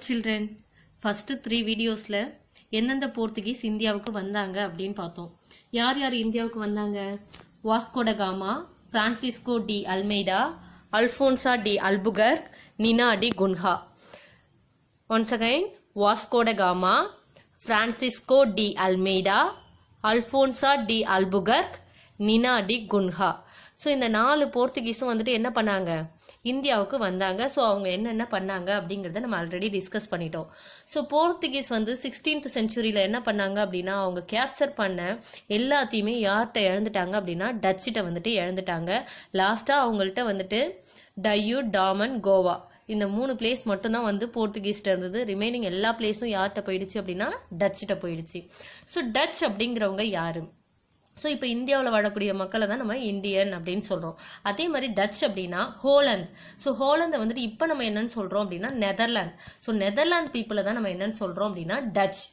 children. First 3 videosல எந்தெந்த Portuguese இந்தியாவுக்கு வந்தாங்க அப்படின்னு பார்த்தோம். யார் யார் இந்தியாவுக்கு வந்தாங்க? Vasco da Gama, Francisco de Almeida, Afonso de Albuquerque, Nuno da Cunha. Once again, Vasco da Gama, Francisco de Almeida, Afonso de Albuquerque, Nuno da Cunha. So இந்த 4 போர்த்துகீஸும் வந்துட்டு என்ன பண்ணாங்க? இந்தியாவுக்கு வந்தாங்க. ஸோ அவங்க என்னென்ன பண்ணாங்க அப்படிங்கிறத நம்ம ஆல்ரெடி டிஸ்கஸ் பண்ணிட்டோம். ஸோ போர்த்துகீஸ் வந்து 16th செஞ்சுரியில் என்ன பண்ணாங்க அப்படின்னா, அவங்க கேப்சர் பண்ண எல்லாத்தையுமே யார்கிட்ட இழந்துட்டாங்க அப்படின்னா டச்சுகிட்ட வந்துட்டு இழந்துட்டாங்க. லாஸ்ட்டாக அவங்கள்ட்ட வந்துட்டு டையூ, டாமன், கோவா இந்த 3 பிளேஸ் மட்டும்தான் வந்து போர்த்துகீஸ்ட இருந்தது. ரிமைனிங் எல்லா பிளேஸும் யார்கிட்ட போயிடுச்சு அப்படின்னா டச்சுகிட்ட போயிடுச்சு. ஸோ டச் அப்படிங்கிறவங்க யாரு? ஸோ இப்போ இந்தியாவில் வாழக்கூடிய மக்களை தான் நம்ம இந்தியன் அப்படின்னு சொல்கிறோம். அதே மாதிரி டச் அப்படின்னா ஹோலந்து. ஸோ ஹோலந்தை வந்துட்டு இப்போ நம்ம என்னன்னு சொல்கிறோம் அப்படின்னா நெதர்லாந்து. ஸோ நெதர்லாந்து பீப்புளை தான் நம்ம என்னன்னு சொல்கிறோம் அப்படின்னா டச்.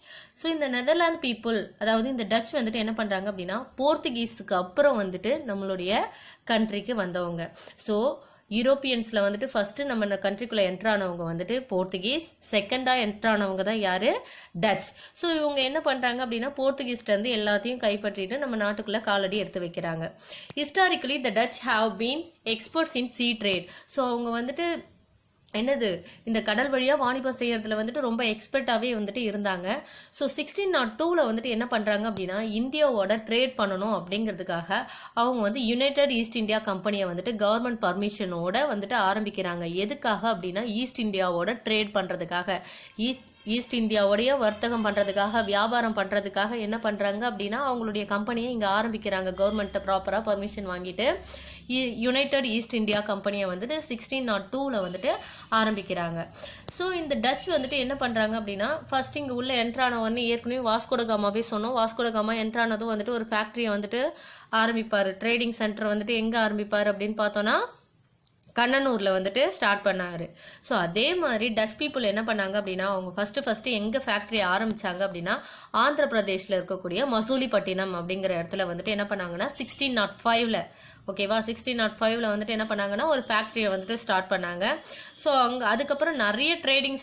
ஸோ இந்த நெதர்லாந்து பீப்புள், அதாவது இந்த டச் வந்துட்டு என்ன பண்ணுறாங்க அப்படின்னா போர்த்துகீஸுக்கு அப்புறம் வந்துட்டு நம்மளுடைய கண்ட்ரிக்கு வந்தவங்க. ஸோ யூரோப்பியன்ஸில் வந்துட்டு ஃபஸ்ட்டு நம்ம கண்ட்ரிக்குள்ளே என்ட்ரு ஆனவங்க வந்துட்டு போர்த்துகீஸ், செகண்டாக என்ட்ரு ஆனவங்க தான் யார்? டச். ஸோ இவங்க என்ன பண்ணுறாங்க அப்படின்னா போர்த்துகீஸ்லேருந்து எல்லாத்தையும் கைப்பற்றிட்டு நம்ம நாட்டுக்குள்ளே காலடி எடுத்து வைக்கிறாங்க. Historically the Dutch have been experts in sea trade. So அவங்க வந்துட்டு என்னது இந்த கடல் வழியாக வாணிபம் செய்யறதுல வந்துட்டு ரொம்ப எக்ஸ்பர்ட்டாகவே வந்துட்டு இருந்தாங்க. ஸோ 1602 வந்துட்டு என்ன பண்ணுறாங்க அப்படின்னா இந்தியாவோட ட்ரேட் பண்ணணும் அப்படிங்கிறதுக்காக அவங்க வந்து யுனைடெட் ஈஸ்ட் இந்தியா கம்பெனியை வந்துட்டு கவர்மெண்ட் பர்மிஷனோட வந்துட்டு ஆரம்பிக்கிறாங்க. எதுக்காக அப்படின்னா ஈஸ்ட் இந்தியாவோட ட்ரேட் பண்ணுறதுக்காக, ஈஸ்ட் இந்தியாவோடைய வர்த்தகம் பண்ணுறதுக்காக, வியாபாரம் பண்ணுறதுக்காக என்ன பண்ணுறாங்க அப்படின்னா அவங்களுடைய கம்பெனியை இங்கே ஆரம்பிக்கிறாங்க. கவர்மெண்ட்டை ப்ராப்பராக பர்மிஷன் வாங்கிட்டு யுனைடெட் ஈஸ்ட் இந்தியா கம்பெனியை வந்துட்டு 1602 வந்துட்டு ஆரம்பிக்கிறாங்க. ஸோ இந்த டச் வந்துட்டு என்ன பண்ணுறாங்க அப்படின்னா ஃபர்ஸ்ட் இங்கே உள்ள என்ட்ரான உடனே ஏற்கனவே வாஸ்கோ ட காமாவே சொன்னோம். வாஸ்கோ ட காமா என்ட்ரானதும் வந்துட்டு ஒரு ஃபேக்ட்ரியை வந்துட்டு ஆரம்பிப்பார். ட்ரேடிங் சென்டர் வந்துட்டு எங்கே ஆரம்பிப்பார் அப்படின்னு பார்த்தோன்னா கண்ணனூரில் வந்துட்டு ஸ்டார்ட் பண்ணாரு. ஸோ அதே மாதிரி டச் பீப்புள் என்ன பண்ணாங்க அப்படின்னா அவங்க ஃபஸ்ட்டு எங்கே ஃபேக்ட்ரி ஆரம்பித்தாங்க அப்படின்னா ஆந்திர பிரதேஷில் இருக்கக்கூடிய மசூலிப்பட்டினம் அப்படிங்கிற இடத்துல வந்துட்டு என்ன பண்ணாங்கன்னா 1605 ஓகேவா 1605 வந்துட்டு என்ன பண்ணாங்கன்னா ஒரு ஃபேக்ட்ரியை வந்துட்டு ஸ்டார்ட் பண்ணாங்க. ஸோ அங்கே அதுக்கப்புறம் நிறைய ட்ரேடிங்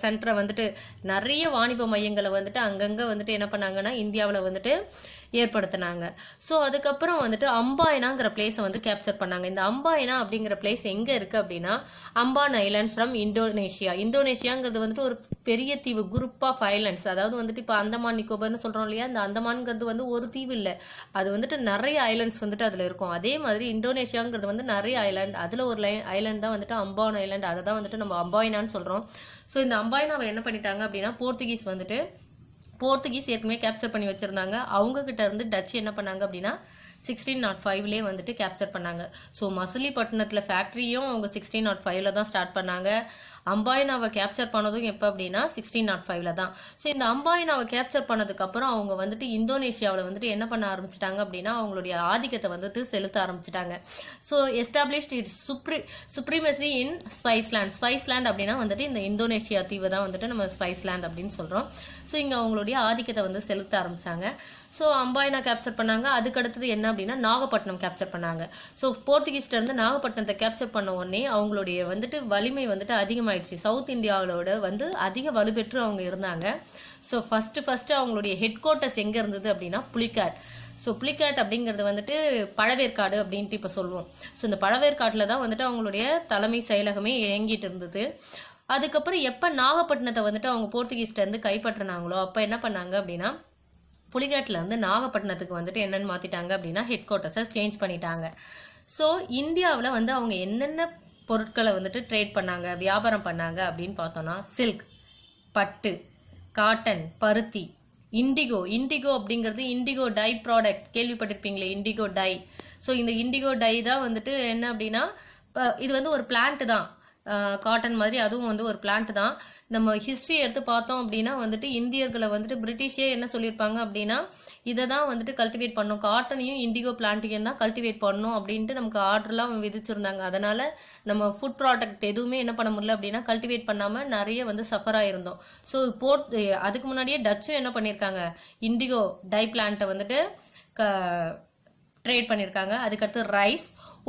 சென்டரை வந்துட்டு நிறைய வாணிப மையங்களை வந்துட்டு அங்கங்கே வந்துட்டு என்ன பண்ணாங்கன்னா இந்தியாவில் வந்துட்டு ஏற்படுத்தினாங்க. ஸோ அதுக்கப்புறம் வந்துட்டு அம்பாயினாங்கிற பிளேஸை வந்து கேப்சர் பண்ணாங்க. இந்த அம்பாயினா அப்படிங்கிற பிளேஸ் எங்கே இருக்குது அப்படின்னா அம்பான் ஐலாண்ட் ஃப்ரம் இந்தோனேஷியா. இந்தோனேஷியாங்கிறது வந்துட்டு ஒரு பெரிய தீவு, குரூப் ஆஃப் ஐலாண்ட்ஸ். அதாவது வந்துட்டு இப்போ அந்தமான் நிக்கோபர்னு சொல்கிறோம் இல்லையா, இந்த அந்தமான்ங்கிறது வந்து ஒரு தீவு இல்லை, அது வந்துட்டு நிறைய ஐலாண்ட்ஸ் வந்துட்டு அதில் இருக்கும். அதே மாதிரி இந்தோனேஷியாங்கிறது வந்து நிறைய ஐலாண்ட், அதில் ஒரு ஐலாண்ட் தான் வந்துட்டு அம்பான் ஐலாண்ட். அதை தான் வந்துட்டு நம்ம அம்பாயினான்னு சொல்கிறோம். ஸோ இந்த அம்பாயினாவை என்ன பண்ணிட்டாங்க அப்படின்னா போர்த்துகீஸ் ஏற்கனவே கேப்சர் பண்ணி வச்சுருந்தாங்க. அவங்க கிட்ட இருந்து டச் என்ன பண்ணாங்க அப்படின்னா 1605 வந்துட்டு கேப்சர் பண்ணாங்க. ஸோ மசிலிப்பட்டினத்தில் ஃபேக்ட்ரியும் அவங்க 1605 தான் ஸ்டார்ட் பண்ணாங்க. அம்பாயினாவை கேப்சர் பண்ணதும் எப்போ அப்படின்னா 1605 தான். ஸோ இந்த அம்பாயினாவை கேப்சர் பண்ணதுக்கப்புறம் அவங்க வந்துட்டு இந்தோனேஷியாவில் வந்துட்டு என்ன பண்ண ஆரம்பிச்சிட்டாங்க அப்படின்னா அவங்களுடைய ஆதிக்கத்தை வந்துட்டு செலுத்த ஆரம்பிச்சிட்டாங்க. So established it's supremacy in Spiceland அப்படின்னா வந்துட்டு இந்த இந்தோனேஷியா தீவு தான் வந்துட்டு நம்ம ஸ்பைஸ்லேண்ட் அப்படின்னு சொல்கிறோம். ஸோ இங்கே அவங்களுடைய ஆதிக்கத்தை வந்து செலுத்த ஆரம்பித்தாங்க. ஸோ அம்பாயினா கேப்சர் பண்ணாங்க. அதுக்கடுத்தது என்ன அப்படின்னா நாகப்பட்டினம் கேப்சர் பண்ணாங்க. ஸோ போர்த்துகீஸ்ல இருந்து நாகப்பட்டினத்தை கேப்சர் பண்ண உடனே அவங்களுடைய வந்துட்டு வலிமை வந்துட்டு அதிகமாயிடுச்சு. சவுத் இந்தியாவோட வந்து அதிக வலுப்பெற்று அவங்க இருந்தாங்க. ஸோ ஃபர்ஸ்ட் அவங்களுடைய ஹெட் குவார்ட்டர்ஸ் எங்கே இருந்தது அப்படின்னா புலிக்காட். ஸோ புலிக்காட் அப்படிங்கிறது வந்துட்டு பழவேற்காடு அப்படின்ட்டு இப்போ சொல்லுவோம். ஸோ இந்த பழவேற்காட்டில் தான் வந்துட்டு அவங்களுடைய தலைமை செயலகமே இயங்கிட்டு இருந்தது. அதுக்கப்புறம் எப்போ நாகப்பட்டினத்தை வந்துட்டு அவங்க போர்த்துகீஸ்ல இருந்து கைப்பற்றினாங்களோ அப்போ என்ன பண்ணாங்க அப்படின்னா புலிகாட்டில் வந்து நாகப்பட்டினத்துக்கு வந்துட்டு என்னென்னு மாற்றிட்டாங்க அப்படின்னா ஹெட் குவார்ட்டர்ஸை சேஞ்ச் பண்ணிட்டாங்க. ஸோ இந்தியாவில் வந்து அவங்க என்னென்ன பொருட்களை வந்துட்டு ட்ரேட் பண்ணாங்க, வியாபாரம் பண்ணாங்க அப்படின்னு பார்த்தோன்னா சில்க், பட்டு, காட்டன், பருத்தி, இண்டிகோ அப்படிங்கிறது இண்டிகோ டை ப்ராடக்ட் கேள்விப்பட்டிருப்பீங்களே, இண்டிகோ டை. ஸோ இந்த இண்டிகோ டை தான் வந்துட்டு என்ன அப்படின்னா இது வந்து ஒரு பிளான்ட் தான், காட்டன் மாதிரி அதுவும் வந்து ஒரு பிளான்ட் தான். நம்ம ஹிஸ்ட்ரி எடுத்து பார்த்தோம் அப்படின்னா வந்துட்டு இந்தியர்களை வந்துட்டு பிரிட்டிஷே என்ன சொல்லியிருப்பாங்க அப்படின்னா இதை தான் வந்துட்டு கல்டிவேட் பண்ணணும், காட்டனையும் இண்டிகோ பிளான்ட்டையும் தான் கல்டிவேட் பண்ணணும் அப்படின்ட்டு நமக்கு ஆர்டர்லாம் விதிச்சிருந்தாங்க. அதனால நம்ம ஃபுட் ப்ராடக்ட் எதுவுமே என்ன பண்ண முடியல அப்படின்னா கல்டிவேட் பண்ணாமல் நிறைய வந்து சஃபர் ஆயிருந்தோம். ஸோ அதுக்கு முன்னாடியே டச்சும் என்ன பண்ணியிருக்காங்க இண்டிகோ டை பிளான்ட்டை வந்துட்டு ட்ரேட் பண்ணியிருக்காங்க. அதுக்கடுத்து ரைஸ்,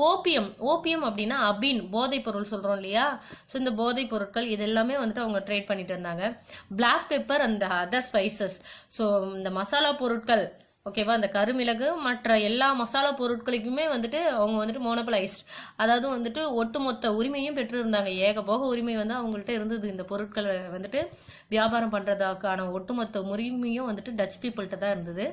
ஓபியம் அப்படின்னா அபின், போதைப் பொருள் சொல்றோம் இல்லையா. ஸோ இந்த போதைப் பொருட்கள் இது எல்லாமே வந்துட்டு அவங்க ட்ரேட் பண்ணிட்டு இருந்தாங்க. Black pepper and other spices, so இந்த மசாலா பொருட்கள் ஓகேவா, அந்த கருமிளகு மற்ற எல்லா மசாலா பொருட்களுக்குமே வந்துட்டு அவங்க வந்துட்டு மோனோபலைஸ்ட், அதாவது வந்துட்டு ஒட்டுமொத்த உரிமையும் பெற்றிருந்தாங்க. ஏகபோக உரிமை வந்து அவங்கள்ட்ட இருந்தது. இந்த பொருட்களை வந்துட்டு வியாபாரம் பண்றதுக்கான ஒட்டுமொத்த உரிமையும் வந்துட்டு டச் பீப்புள்கிட்ட தான் இருந்தது.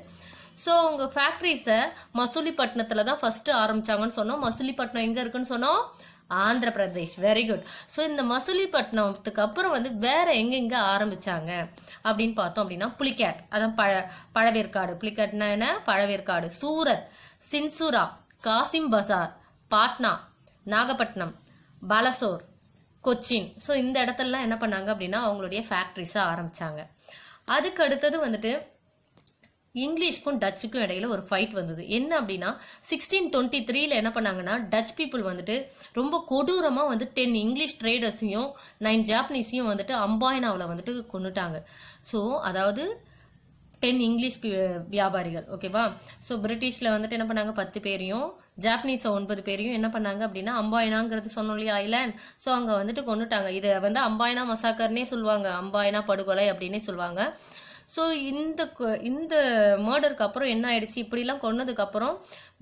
ஸோ அவங்க ஃபேக்ட்ரிஸை மசூலிப்பட்டினத்தில் தான் ஃபர்ஸ்ட் ஆரம்பிச்சாங்கன்னு சொன்னோம். மசூலிப்பட்டினம் எங்கே இருக்குன்னு சொன்னோம்? Andhra Pradesh. Very good. So இந்த மசூலிப்பட்டினத்துக்கு அப்புறம் வந்து வேற எங்கெங்க ஆரம்பிச்சாங்க அப்படின்னு பார்த்தோம் அப்படின்னா புலிகேட், அதான் பழவேற்காடு. புலிகேட்னா என்ன? பழவேற்காடு. சூரத், சின்சுரா, காசிம் பசார், பாட்னா, நாகப்பட்டினம், பாலசோர், கொச்சின். ஸோ இந்த இடத்துலலாம் என்ன பண்ணாங்க அப்படின்னா அவங்களுடைய ஃபேக்ட்ரிஸை ஆரம்பிச்சாங்க. அதுக்கு அடுத்தது வந்துட்டு இங்கிலீஷ்க்கும் டச்சுக்கும் இடையில ஒரு ஃபைட் வந்தது. என்ன அப்படின்னா 1623 என்ன பண்ணாங்கன்னா டச் பீப்புள் வந்துட்டு ரொம்ப கொடூரமாக வந்து 10 இங்கிலீஷ் ட்ரேடர்ஸையும் 9 ஜாப்பனீஸையும் வந்துட்டு அம்பாயினாவில் வந்துட்டு கொண்டுட்டாங்க. ஸோ அதாவது 10 இங்கிலீஷ் வியாபாரிகள் ஓகேவா. ஸோ பிரிட்டிஷில் வந்துட்டு என்ன பண்ணாங்க 10 பேரையும், ஜாப்பனீஸை 9 பேரையும் என்ன பண்ணாங்க அப்படின்னா அம்பாயினாங்கிறது சொன்னோம் இல்லையா ஐலாண்ட், ஸோ அங்கே வந்துட்டு கொண்டுட்டாங்க. இதை வந்து அம்பாயினா மசாக்கர்னே சொல்லுவாங்க, அம்பாயினா படுகொலை அப்படின்னே சொல்லுவாங்க. ஸோ இந்த மர்டருக்கு அப்புறம் என்ன ஆயிடுச்சு, இப்படிலாம் கொன்னதுக்கு அப்புறம்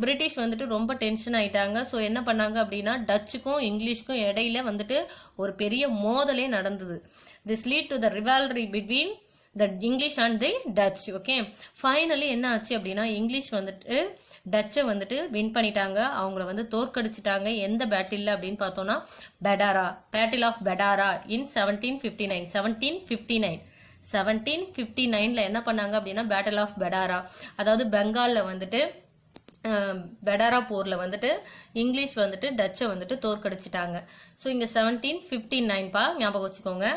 பிரிட்டிஷ் வந்துட்டு ரொம்ப டென்ஷன் ஆயிட்டாங்க. ஸோ என்ன பண்ணாங்க அப்படின்னா டச்சுக்கும் இங்கிலீஷ்க்கும் இடையில வந்துட்டு ஒரு பெரிய மோதலே நடந்தது. This lead to the rivalry between the English and the Dutch. Okay, finally என்ன ஆச்சு அப்படின்னா இங்கிலீஷ் வந்துட்டு டச்சை வந்துட்டு வின் பண்ணிட்டாங்க, அவங்கள வந்து தோற்கடிச்சிட்டாங்க. எந்த பேட்டில் அப்படின்னு பார்த்தோம்னா பெடாரா, பேட்டில் ஆஃப் பெடாரா இன் 1759. 1759 என்ன பண்ணாங்க அப்படின்னா பேட்டில் ஆஃப் பெடாரா, அதாவது பெங்காலில் வந்துட்டு பெடாரா போரில் வந்துட்டு இங்கிலீஷ் வந்துட்டு டச்சை வந்துட்டு தோற்கடிச்சிட்டாங்க. ஸோ இங்கே 1759 ஞாபகம் வச்சுக்கோங்க.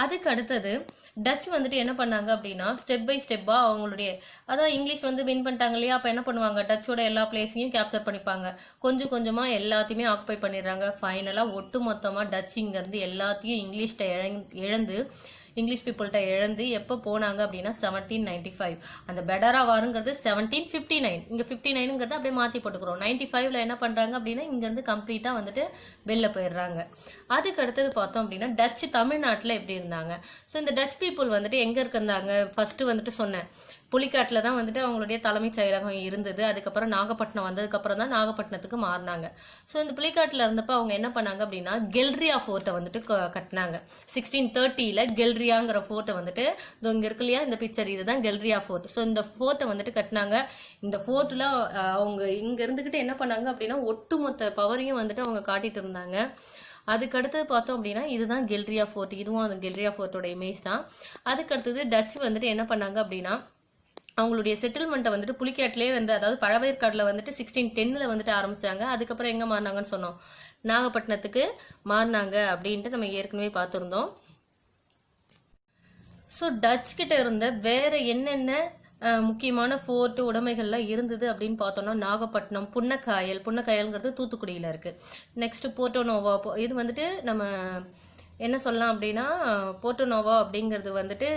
அதுக்கு அடுத்தது டச் வந்துட்டு என்ன பண்ணாங்க அப்படின்னா ஸ்டெப் பை ஸ்டெப்பாக அவங்களுடைய, அதான் இங்கிலீஷ் வந்து வின் பண்ணிட்டாங்க இல்லையா, அப்போ என்ன பண்ணுவாங்க டச்சோட எல்லா பிளேஸையும் கேப்சர் பண்ணிப்பாங்க. கொஞ்சம் கொஞ்சமாக எல்லாத்தையுமே ஆக்குபை பண்ணிடுறாங்க. ஃபைனலாக ஒட்டு மொத்தமாக டச் இங்கேருந்து எல்லாத்தையும் இங்கிலீஷ்ட இழந்து இங்கிலீஷ் பீப்புள்கிட்ட இழந்து எப்போ போனாங்க அப்படின்னா 1795. அந்த பெடாரா வாருங்கிறது 1759, இங்கே 59ங்கிறது அப்படியே மாற்றி போட்டுக்கிறோம். 95ல் என்ன பண்ணுறாங்க அப்படின்னா இங்கேருந்து கம்ப்ளீட்டாக வந்துட்டு வெளில போயிடுறாங்க. அதுக்கு அடுத்தது பார்த்தோம் அப்படின்னா டச்சு தமிழ்நாட்டில் எப்படி இருந்தாங்க. ஸோ இந்த டச் பீப்புள் வந்துட்டு எங்கே இருந்தாங்க, ஃபர்ஸ்ட் வந்துட்டு சொன்னேன் புலிக்காட்டில் தான் வந்துட்டு அவங்களுடைய தலைமைச் செயலகம் இருந்தது. அதுக்கப்புறம் நாகப்பட்டினம் வந்ததுக்கப்புறம் தான் நாகப்பட்டினத்துக்கு மாறினாங்க. ஸோ இந்த புலிக்காட்டில் இருந்தப்போ அவங்க என்ன பண்ணாங்க அப்படின்னா கெல்ரியா ஃபோர்ட்டை வந்துட்டு கட்டினாங்க. 1630ல் கெல்ரியாங்கிற ஃபோர்ட்டை வந்துட்டு இங்கே இருக்கு இல்லையா இந்த பிக்சர், இதுதான் கெல்ரியா ஃபோர்ட். ஸோ இந்த ஃபோர்ட்டை வந்துட்டு கட்டினாங்க. இந்த ஃபோர்ட்டில் அவங்க இங்கே இருந்துக்கிட்டு என்ன பண்ணாங்க அப்படின்னா ஒட்டுமொத்த பவரையும் வந்துட்டு அவங்க காட்டிட்டு இருந்தாங்க. அதுக்கடுத்து பார்த்தோம் அப்படின்னா இதுதான் கெல்ரியா ஃபோர்ட், இதுவும் அந்த கெல்ரியா ஃபோர்ட்டோட இமேஜ் தான். அதுக்கடுத்தது டச் வந்துட்டு என்ன பண்ணாங்க அப்படின்னா அவங்களுடைய செட்டில்மெண்ட்டை வந்துட்டு புலிக்காட்டிலே வந்து, அதாவது பழவேற்காட்டில் வந்துட்டு 1610ல் வந்துட்டு ஆரம்பிச்சாங்க. அதுக்கப்புறம் எங்கே மாறினாங்கன்னு சொன்னோம், நாகப்பட்டினத்துக்கு மாறினாங்க அப்படின்ட்டு நம்ம ஏற்கனவே பார்த்துருந்தோம். ஸோ டச் கிட்ட இருந்த வேற என்னென்ன முக்கியமான ஃபோர்ட் உடைமைகள்லாம் இருந்தது அப்படின்னு பார்த்தோம்னா நாகப்பட்டினம், புன்னக்காயல்ங்கிறது தூத்துக்குடியில் இருக்கு. நெக்ஸ்ட் போர்ட்டோனோவா, இது வந்துட்டு நம்ம என்ன சொல்லலாம் அப்படின்னா போர்ட்டோனோவா அப்படிங்கிறது வந்துட்டு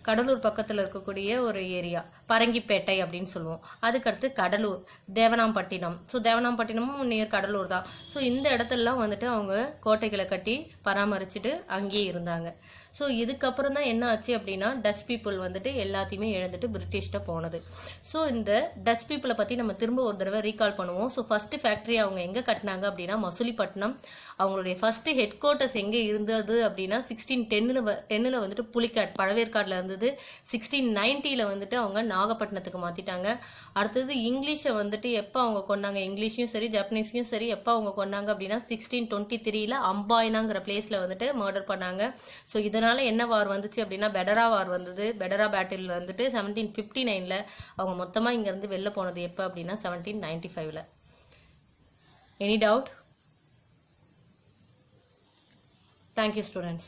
கடலூர் பக்கத்தில் இருக்கக்கூடிய ஒரு ஏரியா, பரங்கிப்பேட்டை அப்படின்னு சொல்லுவோம். அதுக்கடுத்து கடலூர், தேவனாம்பட்டினம். ஸோ தேவனாம்பட்டினமும் நியர் கடலூர் தான். ஸோ இந்த இடத்துலலாம் வந்துட்டு அவங்க கோட்டைகளை கட்டி பராமரிச்சுட்டு அங்கேயே இருந்தாங்க. ஸோ இதுக்கப்புறம் தான் என்ன ஆச்சு அப்படின்னா டச் பீப்புள் வந்துட்டு எல்லாத்தையுமே இழந்துட்டு பிரிட்டிஷ்ட போனது. ஸோ இந்த டச் பீப்புளை பற்றி நம்ம திரும்ப ஒரு தடவை ரீகால் பண்ணுவோம். ஸோ ஃபர்ஸ்ட் ஃபேக்ட்ரி அவங்க எங்கே கட்டினாங்க அப்படின்னா மசூலிப்பட்டினம். அவங்களுடைய ஃபர்ஸ்ட் ஹெட் குவார்ட்டர்ஸ் எங்கே இருந்தது அப்படின்னா 1610ல் வந்துட்டு புலிக்காட் பழவேற்காட்டில் இருந்தது. 1690ல் வந்துட்டு அவங்க நாகப்பட்டினத்துக்கு மாற்றிட்டாங்க. அடுத்தது இங்கிலீஷை வந்துட்டு எப்போ அவங்க கொண்டாங்க, இங்கிலீஷையும் சரி ஜப்பனீஸையும் சரி எப்போ அவங்க கொண்டாங்க அப்படின்னா 1623ல் அம்பாயினாங்கிற பிளேஸில் வந்துட்டு மர்டர் பண்ணாங்க. ஸோ இதனால என்ன வார் வந்துச்சு அப்படின்னா பெடரா வார் வந்தது. பெடரா பேட்டில் வந்துட்டு 1759ல் அவங்க மொத்தமாக இங்கேருந்து வெளில போனது எப்போ அப்படின்னா 1795ல். Any doubt? Thank you, students.